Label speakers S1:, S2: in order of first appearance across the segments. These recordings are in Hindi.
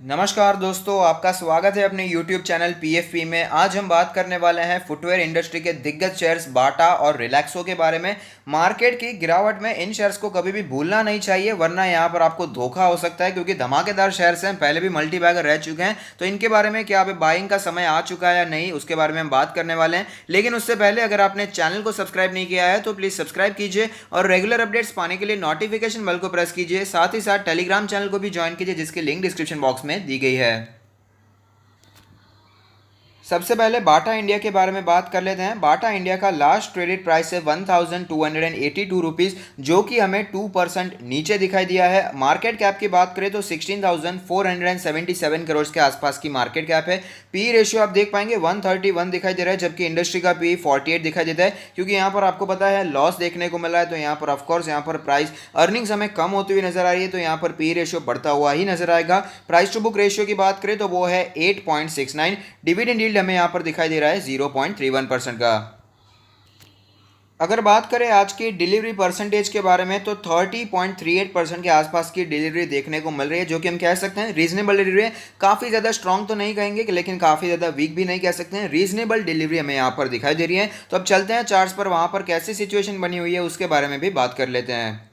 S1: नमस्कार दोस्तों, आपका स्वागत है अपने YouTube चैनल PFP में। आज हम बात करने वाले हैं फुटवेयर इंडस्ट्री के दिग्गज शेयर्स बाटा और रिलैक्सो के बारे में। मार्केट की गिरावट में इन शेयर्स को कभी भी भूलना नहीं चाहिए, वरना यहाँ पर आपको धोखा हो सकता है, क्योंकि धमाकेदार शेयर्स हैं, पहले भी मल्टी बैगर रह चुके हैं। तो इनके बारे में क्या अभी बाइंग का समय आ चुका है या नहीं, उसके बारे में हम बात करने वाले हैं। लेकिन उससे पहले अगर आपने चैनल को सब्सक्राइब नहीं किया है तो प्लीज़ सब्सक्राइब कीजिए और रेगुलर अपडेट्स पाने के लिए नोटिफिकेशन बेल को प्रेस कीजिए। साथ ही साथ टेलीग्राम चैनल को भी ज्वाइन कीजिए, जिसकी लिंक डिस्क्रिप्शन बॉक्स में दी गई है। सबसे पहले बाटा इंडिया के बारे में बात कर लेते हैं। बाटा इंडिया का लास्ट ट्रेडेड प्राइस है 1282 रुपीज़, जो कि हमें 2% नीचे दिखाई दिया है। मार्केट कैप की बात करें तो 16,477 करोड़ के आसपास की मार्केट कैप है। पी रेशियो आप देख पाएंगे 131 दिखाई दे रहा है, जबकि इंडस्ट्री का पी 48 दिखाई देता है। क्योंकि यहाँ पर आपको पता है लॉस देखने को मिला है, तो यहाँ पर ऑफकोर्स यहाँ पर प्राइस अर्निंग्स हमें कम होती हुई नजर आ रही है, तो यहाँ पर पी रेशियो बढ़ता हुआ ही नजर आएगा। प्राइस टू बुक रेशियो की बात करें तो वो है 8.69। डिविडेंड यील्ड हमें यहाँ पर दिखाई दे रहा है 0.31% का। अगर बात करें आज की डिलीवरी परसेंटेज के बारे में तो 30.38% के आसपास की डिलीवरी देखने को मिल रही है, जो कि हम कह सकते हैं रीजनेबल डिलीवरी है। काफ़ी ज़्यादा स्ट्रॉन्ग तो नहीं कहेंगे, लेकिन काफ़ी ज़्यादा वीक भी नहीं कह सकते हैं। रीजनेबल डिलीवरी हमें यहाँ पर दिखाई दे रही है। तो अब चलते हैं चार्ट्स पर, वहाँ पर कैसी सिचुएशन बनी हुई है उसके बारे में भी बात कर लेते हैं।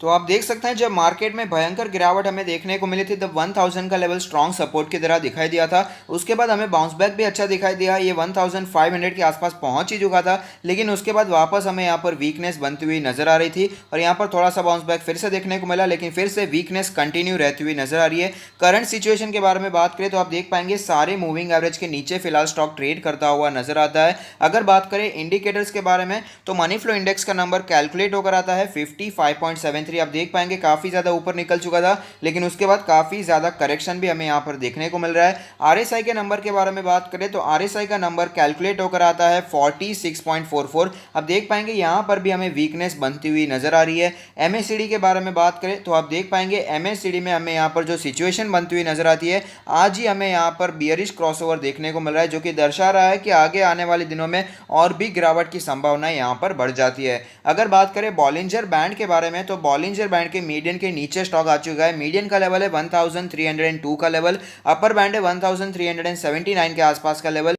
S1: तो आप देख सकते हैं जब मार्केट में भयंकर गिरावट हमें देखने को मिली थी तब 1000 का लेवल स्ट्रॉन्ग सपोर्ट की तरह दिखाई दिया था। उसके बाद हमें बाउंस बैक भी अच्छा दिखाई दिया, ये 1500 के आसपास पहुंच ही चुका था। लेकिन उसके बाद वापस हमें यहाँ पर वीकनेस बनती हुई नजर आ रही थी और यहाँ पर थोड़ा सा बाउंस बैक फिर से देखने को मिला, लेकिन फिर से वीकनेस कंटिन्यू रहती हुई नजर आ रही है। करंट सिचुएशन के बारे में बात करें तो आप देख पाएंगे सारे मूविंग एवरेज के नीचे फिलहाल स्टॉक ट्रेड करता हुआ नजर आता है। अगर बात करें इंडिकेटर्स के बारे में तो मनी फ्लो इंडेक्स का नंबर कैलकुलेट होकर आता है 55.73। आप देख पाएंगे काफी ज्यादा ऊपर निकल चुका था, लेकिन उसके बाद काफी ज्यादा करेक्शन भी हमें यहां पर देखने को मिल रहा है। आरएसआई के नंबर के बारे में बात करें तो आरएसआई का नंबर कैलकुलेट होकर आता है 46.44। अब देख पाएंगे यहां पर भी हमें वीकनेस बनती हुई नजर आ रही है। एमएससीडी के बारे में बात करें तो आप देख पाएंगे एमएससीडी में हमें यहां पर जो सिचुएशन बनती हुई नजर आती है, आज ही हमें यहां पर बियरिश क्रॉसओवर देखने को मिल रहा है, जो कि दर्शा रहा है कि आगे आने वाले दिनों में और भी गिरावट की संभावना यहां पर बढ़ जाती है। अगर बात करें बॉलिंजर बैंड के बारे में तो बॉलिंजर बैंड के मीडियन के नीचे स्टॉक आ चुका है। मीडियन का लेवल है 1302 का लेवल, अपर बैंड है 1379 के आसपास का लेवल।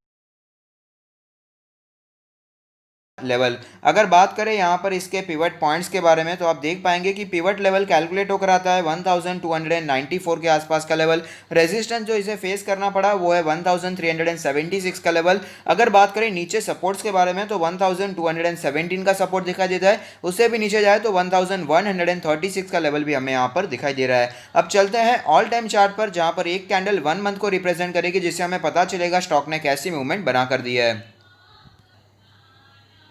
S1: अगर बात करें यहाँ पर इसके पिवट पॉइंट्स के बारे में तो आप देख पाएंगे कि पिवट लेवल कैलकुलेट होकर आता है 1294 के आसपास का लेवल। रेजिस्टेंस जो इसे फेस करना पड़ा वो है 1376 का लेवल। अगर बात करें नीचे सपोर्ट्स के बारे में तो 1217 का सपोर्ट दिखाई देता है, उससे भी नीचे जाए तो 1136 का लेवल भी हमें यहाँ पर दिखाई दे रहा है। अब चलते हैं ऑल टाइम चार्ट पर, जहाँ पर एक कैंडल 1 मंथ को रिप्रेजेंट करेगी, जिससे हमें पता चलेगा स्टॉक ने कैसी मूवमेंट बना कर दी है।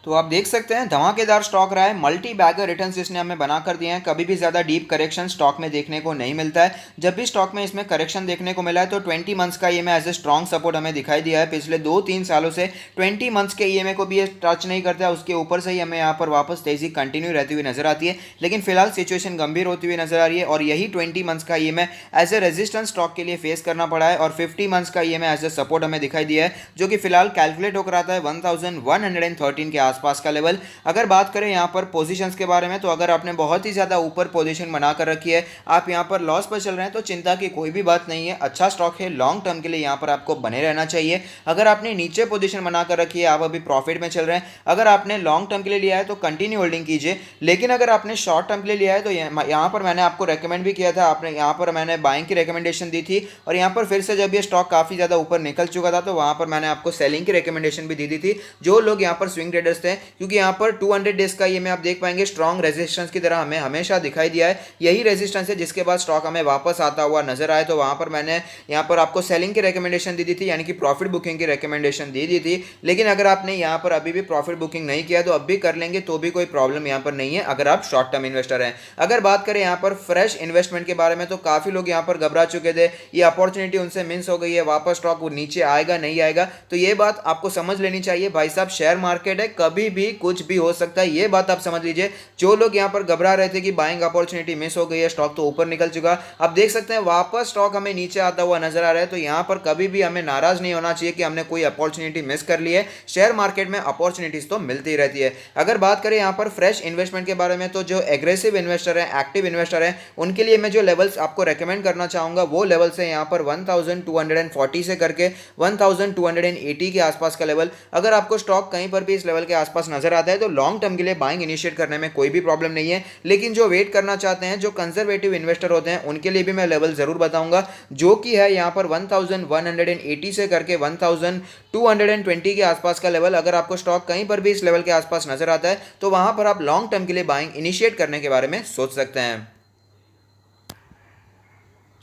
S1: तो आप देख सकते हैं धमाकेदार स्टॉक रहा है, मल्टी बैगर रिटर्न्स इसने हमें बना कर दिए हैं। कभी भी ज़्यादा डीप करेक्शन स्टॉक में देखने को नहीं मिलता है। जब भी स्टॉक में इसमें करेक्शन देखने को मिला है तो 20 मंथ्स का EMA as a strong support हमें दिखाई दिया है। पिछले 2-3 सालों से 20 मंथ्स के ईएमए को भी ये टच नहीं करता है, उसके ऊपर से ही हमें यहाँ पर वापस तेजी कंटिन्यू रहती हुई नजर आती है। लेकिन फिलहाल सिचुएशन गंभीर होती हुई नजर आ रही है और यही 20 मंथ्स का EMA as a resistance stock के लिए फेस करना पड़ा है और 50 मंथ्स का ईएमए एज ए सपोर्ट हमें दिखाई दिया है, जो कि फिलहाल कैलकुलेट होकर आता है 1113 के आसपास का लेवल। अगर बात करें यहाँ पर पोजीशंस के बारे में तो अगर आपने बहुत ही ज़्यादा ऊपर पोजीशन बना कर रखी है, आप यहाँ पर लॉस पर चल रहे हैं, तो चिंता की कोई भी बात नहीं है। अच्छा स्टॉक है, लॉन्ग टर्म के लिए यहाँ पर आपको बने रहना चाहिए। अगर आपने नीचे पोजीशन बना कर रखी है, आप अभी प्रॉफिट में चल रहे हैं, अगर आपने लॉन्ग टर्म के लिए लिया है तो कंटिन्यू होल्डिंग कीजिए। लेकिन अगर आपने शॉर्ट टर्म के लिए लिया है तो यहाँ पर मैंने आपको रेकमेंड भी किया था, आपने यहाँ पर मैंने बाइंग की रिकमेंडेशन दी थी और यहाँ पर फिर से जब ये स्टॉक काफ़ी ज़्यादा ऊपर निकल चुका था तो वहाँ पर मैंने आपको सेलिंग की रिकमेंडेशन भी दी थी, जो लोग यहाँ पर स्विंग ट्रेडर्स थे। क्योंकि यहाँ पर 200 डेज का ये में आप देख पाएंगे स्ट्रॉन्ग रेजिस्टेंस की तरह हमें हमेशा दिखाई दिया है। यही रेजिस्टेंस है जिसके बाद स्टॉक हमें वापस आता हुआ नजर आए, तो वहां पर मैंने यहाँ पर आपको सेलिंग की रिकमेंडेशन दी थी, यानी कि प्रॉफिट बुकिंग की रिकमेंडेशन दी थी। लेकिन अगर आपने यहाँ पर अभी भी प्रॉफिट बुकिंग नहीं किया तो अब भी कर लेंगे, तो भी कोई प्रॉब्लम यहाँ पर नहीं है अगर आप शॉर्ट टर्म इन्वेस्टर हैं। अगर बात करें यहाँ पर फ्रेश इन्वेस्टमेंट के बारे में तो काफी लोग यहाँ पर घबरा चुके थे, ये अपॉर्चुनिटी उनसे मिस हो गई है, वापस स्टॉक वो नीचे आएगा नहीं आएगा। तो ये बात आपको समझ लेनी चाहिए भाई साहब, शेयर मार्केट है, कभी भी कुछ भी हो सकता है, ये बात आप समझ लीजिए। जो लोग यहाँ पर घबरा रहे थे कि बाइंग अपॉर्चुनिटी मिस हो गई है, स्टॉक तो ऊपर निकल चुका, अब देख सकते हैं वापस स्टॉक हमें नीचे आता हुआ नजर आ रहा है। तो यहाँ पर कभी भी हमें नाराज नहीं होना चाहिए कि हमने कोई अपॉर्चुनिटी मिस कर ली है। शेयर मार्केट में अपॉर्चुनिटीज तो मिलती रहती है। अगर बात करें यहाँ पर फ्रेश इन्वेस्टमेंट के बारे में, तो जो एग्रेसिव इन्वेस्टर है, एक्टिव इन्वेस्टर है, उनके लिए मैं जो लेवल्स आपको रेकमेंड करना चाहूंगा वो लेवल्स है यहाँ पर 1240 से करके 1280 के आसपास का लेवल। अगर आपको स्टॉक कहीं पर भी इस लेवल के आसपास नजर आता है तो लॉन्ग टर्म के लिए बाइंग इनिशिएट करने में कोई भी प्रॉब्लम नहीं है। लेकिन जो वेट करना चाहते हैं, जो कंजर्वेटिव इन्वेस्टर होते हैं, उनके लिए भी मैं लेवल जरूर बताऊंगा, जो कि है यहाँ पर 1180 से करके 1220 के आसपास का लेवल। अगर आपको स्टॉक कहीं पर भी इस लेवल के आसपास नजर आता है तो वहां पर आप लॉन्ग टर्म के लिए बाइंग इनिशिएट करने के बारे में सोच सकते हैं।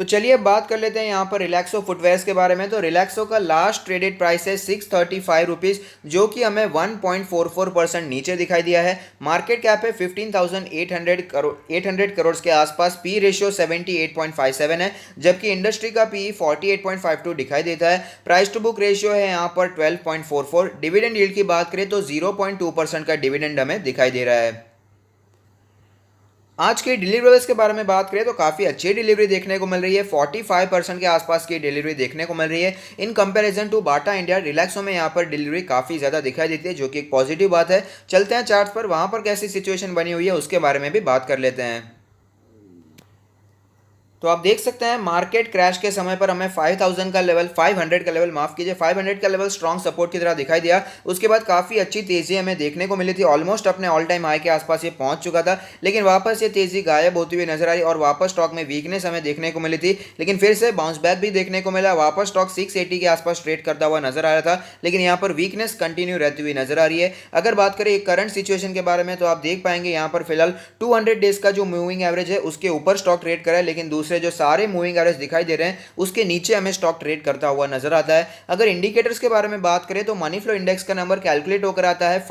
S1: तो चलिए अब बात कर लेते हैं यहाँ पर रिलैक्सो फुटवेयर्स के बारे में। तो रिलैक्सो का लास्ट ट्रेडेड प्राइस है 635 रुपीज़, जो कि हमें 1.44% नीचे दिखाई दिया है। मार्केट कैप है 15,800 करोड़ के आसपास। पी रेशियो 78.57 है, जबकि इंडस्ट्री का पी 48.52 दिखाई देता है। प्राइस टू बुक रेशियो है यहाँ पर 12.44। डिविडेंड यील्ड की बात करें तो 0.2% का डिविडेंड हमें दिखाई दे रहा है। आज के डिलीवरीज के बारे में बात करें तो काफ़ी अच्छी डिलीवरी देखने को मिल रही है। 45% के आसपास की डिलीवरी देखने को मिल रही है in comparison to Bata India. Relaxo में यहाँ पर डिलीवरी काफ़ी ज़्यादा दिखाई देती है, जो कि एक पॉजिटिव बात है। चलते हैं चार्ट्स पर, वहाँ पर कैसी सिचुएशन बनी हुई है उसके बारे में भी बात कर लेते हैं। तो आप देख सकते हैं मार्केट क्रैश के समय पर हमें 5,000 का लेवल, 500 का लेवल, माफ कीजिए 500 का लेवल स्ट्रॉन्ग सपोर्ट की तरह दिखाई दिया। उसके बाद काफ़ी अच्छी तेजी हमें देखने को मिली थी, ऑलमोस्ट अपने ऑल टाइम हाई के आसपास ये पहुंच चुका था। लेकिन वापस ये तेजी गायब होती हुई नजर आई और वापस स्टॉक में वीकनेस हमें देखने को मिली थी। लेकिन फिर से बाउंस बैक भी देखने को मिला, वापस स्टॉक 680 के आसपास ट्रेड करता हुआ नजर आ रहा था। लेकिन यहाँ पर वीकनेस कंटिन्यू रहती हुई नजर आ रही है। अगर बात करें करंट सिचुएशन के बारे में तो आप देख पाएंगे यहाँ पर फिलहाल 200 डेज का जो मूविंग एवरेज है उसके ऊपर स्टॉक ट्रेड करा है, लेकिन दूसरे जो सारे मूविंग एवरेज दिखाई दे रहे हैं उसके नीचे हमें स्टॉक ट्रेड करता हुआ नजर आता है। अगर इंडिकेटर्स के बारे में बात करें तो मनी फ्लो इंडेक्स का नंबर कैलकुलेट होकर आता है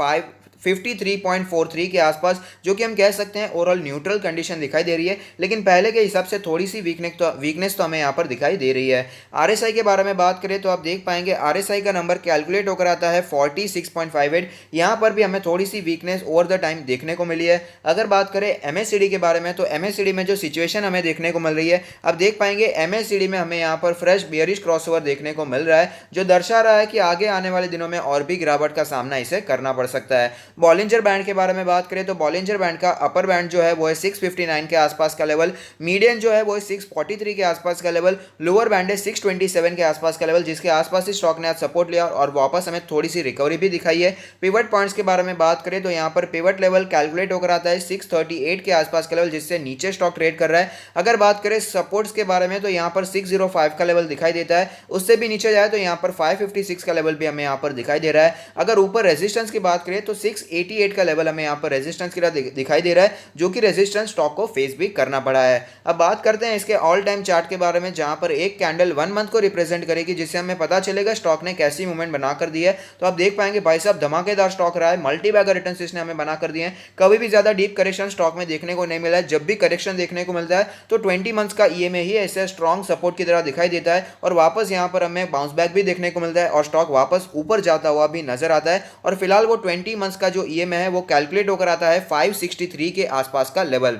S1: 53.43 के आसपास, जो कि हम कह सकते हैं ओवरऑल न्यूट्रल कंडीशन दिखाई दे रही है। लेकिन पहले के हिसाब से थोड़ी सी वीकनेस तो हमें यहाँ पर दिखाई दे रही है। आरएसआई के बारे में बात करें तो आप देख पाएंगे आरएसआई का नंबर कैलकुलेट होकर आता है 46.58। यहाँ पर भी हमें थोड़ी सी वीकनेस ओवर द टाइम देखने को मिली है। अगर बात करें एमएससीडी के बारे में तो एमएससीडी में जो सिचुएशन हमें देखने को मिल रही है, अब देख पाएंगे एमएससीडी में हमें यहाँ पर फ्रेश बियरिश क्रॉसओवर देखने को मिल रहा है, जो दर्शा रहा है कि आगे आने वाले दिनों में और भी गिरावट का सामना इसे करना पड़ सकता है। बॉलिंजर बैंड के बारे में बात करें तो बॉलिंजर बैंड का अपर बैंड जो है वो है 659 के आसपास का लेवल, मीडियन जो है वो है 643 के आसपास का लेवल, लोअर बैंड है 627 के आसपास का लेवल, जिसके आसपास ही स्टॉक ने आज सपोर्ट लिया और वापस हमें थोड़ी सी रिकवरी भी दिखाई है। पिवट पॉइंट्स के बारे में बात करें तो यहाँ पर पिवट लेवल कैलकुलेट होकर आता है 638 के आसपास का लेवल, जिससे नीचे स्टॉक ट्रेड कर रहा है। अगर बात करें सपोर्ट्स के बारे में तो यहाँ पर 605 का लेवल दिखाई देता है, उससे भी नीचे जाए तो यहाँ पर 556 का लेवल भी हमें यहाँ पर दिखाई दे रहा है। अगर ऊपर रेजिस्टेंस की बात करें तो 688 का लेवल हमें यहाँ पर रेजिस्टेंस की तरह दिखाई दे रहा है, जो कि रेजिस्टेंस स्टॉक को फेस भी करना पड़ा है। अब बात करते हैं इसके ऑल टाइम चार्ट के बारे में, जहां पर एक कैंडल 1 मंथ को रिप्रेजेंट करेगी, जिससे हमें पता चलेगा स्टॉक ने कैसी मूवमेंट बनाकर दी है। तो आप देख पाएंगे भाई साहब धमाकेदार स्टॉक रहा है, मल्टी बैगर रिटर्न इसने हमें बनाकर दिए हैं। कभी भी ज्यादा डीप करेक्शन स्टॉक में देखने को नहीं मिला है। जब भी करेक्शन देखने को मिलता है तो 20 मंथ्स का ईएमए ही ऐसे स्ट्रॉन्ग सपोर्ट की तरह दिखाई देता है और वापस यहाँ पर हमें बाउंस बैक भी देखने को मिलता है और स्टॉक वापस ऊपर जाता हुआ भी नजर आता है। और फिलहाल वो 20 मंथ्स का जो ईएमए है वो कैलकुलेट होकर आता है 563 के आसपास का लेवल।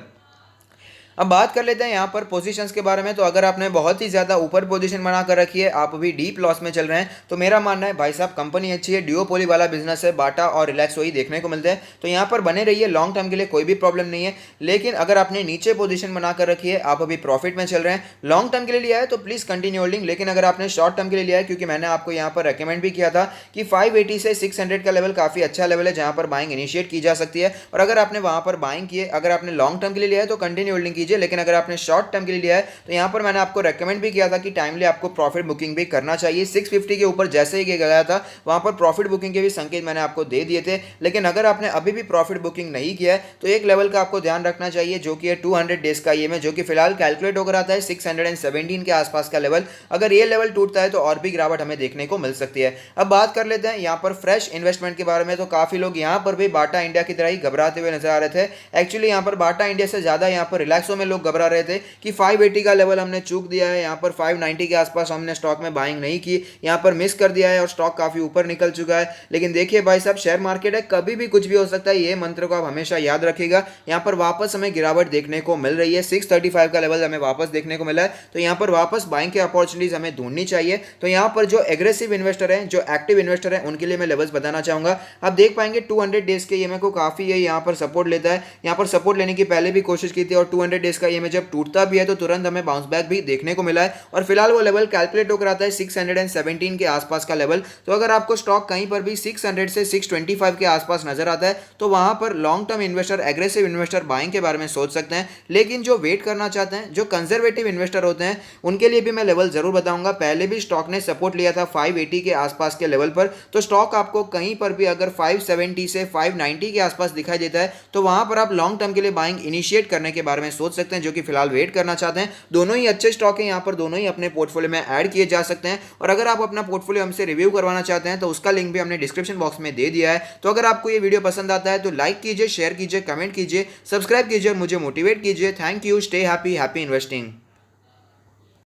S1: अब बात कर लेते हैं यहाँ पर पोजीशंस के बारे में। तो अगर आपने बहुत ही ज़्यादा ऊपर पोजीशन बना कर रखी है, आप अभी डीप लॉस में चल रहे हैं, तो मेरा मानना है भाई साहब कंपनी अच्छी है, डिओपोली वाला बिजनेस है, बाटा और रिलैक्सो ही देखने को मिलते हैं, तो यहाँ पर बने रहिए, लॉन्ग टर्म के लिए कोई भी प्रॉब्लम नहीं है। लेकिन अगर आपने नीचे पोजीशन बना कर रखी है, आप अभी प्रॉफिट में चल रहे हैं, लॉन्ग टर्म के लिए लिया है तो प्लीज़ कंटिन्यू होल्डिंग। लेकिन अगर आपने शॉर्ट टर्म के लिए लिया है, क्योंकि मैंने आपको यहाँ पर रिकमेंड भी किया था कि 580 से 600 का लेवल काफ़ी अच्छा लेवल है जहाँ पर बाइंग इनिशिएट की जा सकती है, और अगर आपने वहाँ पर बाइंग किए, अगर आपने लॉन्ग टर्म के लिए लिया है तो कंटिन्यू होल्डिंग कीजिए। लेकिन अगर आपने शॉर्ट टर्म के लिए लिया है तो यहां पर मैंने आपको रेकमेंड भी किया था कि टाइमली आपको प्रॉफिट बुकिंग भी करना चाहिए। 650 के ऊपर जैसे ही गया था वहां पर प्रॉफिट बुकिंग के भी संकेत मैंने आपको दे दिए थे। लेकिन अगर आपने अभी भी प्रॉफिट बुकिंग नहीं किया है तो एक लेवल का आपको ध्यान रखना चाहिए, जो कि है 200 डेज का ईएमए, जो कि फिलहाल कैलकुलेट होकर आता है 617 के आसपास का लेवल। अगर ये लेवल टूटता है तो और भी गिरावट हमें देखने को मिल सकती है। अब बात कर लेते हैं यहाँ पर फ्रेश इन्वेस्टमेंट के बारे में। तो काफी लोग यहाँ पर भी बाटा इंडिया की तरह ही घबराते हुए नजर आ रहे थे। एक्चुअली यहाँ पर बाटा इंडिया से ज्यादा यहाँ पर रिलैक्सो में लोग घबरा रहे थे कि 580 का लेवल हमने चूक दिया है, यहाँ पर 590 के आसपास हमने स्टॉक में बाइंग नहीं की, यहाँ पर मिस कर दिया है और स्टॉक काफी ऊपर निकल चुका है। लेकिन देखिए भाई साहब, शेयर मार्केट है, कभी भी कुछ भी हो सकता है, ये मंत्र को आप हमेशा याद रखिएगा। यहाँ पर वापस हमें गिरावट देखने को मिल रही है, 635 का लेवल हमें वापस देखने को मिला है, तो यहाँ पर वापस बाइंग की अपॉर्चुनिटीज हमें ढूंढनी चाहिए। तो यहाँ पर जो एग्रेसिव इन्वेस्टर हैं, जो एक्टिव इन्वेस्टर हैं, उनके लिए मैं लेवल्स बताना चाहूंगा। आप देख पाएंगे 200 डेज के ईएमए को काफी ये यहाँ पर सपोर्ट लेता है, यहाँ पर सपोर्ट लेने की पहले भी कोशिश की थी और 200 डेज का ईएमए जब टूटता भी है तो तुरंत हमें बाउंस बैक भी देखने को मिला है। और फिलहाल वो लेवल कैलकुलेट होकर आता है 617 के आसपास का लेवल। तो अगर आपको स्टॉक कहीं पर भी 600 से 625 के आसपास नजर आता है तो वहां पर long term investor, aggressive investor buying के बारे में सोच सकते हैं। लेकिन जो वेट करना चाहते हैं, जो कंजर्वेटिव इन्वेस्टर होते हैं, उनके लिए भी मैं लेवल जरूर बताऊंगा। पहले भी स्टॉक ने सपोर्ट लिया था 580 के आसपास के लेवल पर, तो स्टॉक आपको कहीं पर भी अगर 570 से 590 के आसपास दिखाई देता है तो वहां पर आप लॉन्ग टर्म के लिए बाइंग इनिशिएट करने के बारे में सोच सकते हैं, जो कि फिलहाल वेट करना चाहते हैं। दोनों ही अच्छे स्टॉक हैं, यहाँ पर दोनों ही अपने पोर्टफोलियो में ऐड किए जा सकते हैं। और अगर आप अपना पोर्टफोलियो हमसे रिव्यू करवाना चाहते हैं तो उसका लिंक भी हमने डिस्क्रिप्शन बॉक्स में दे दिया है। तो अगर आपको ये वीडियो पसंद आता है तो लाइक कीजिए, शेयर कीजिए, कमेंट कीजिए, सब्सक्राइब कीजिए और मुझे मोटिवेट कीजिए। Thank you, stay happy, happy investing.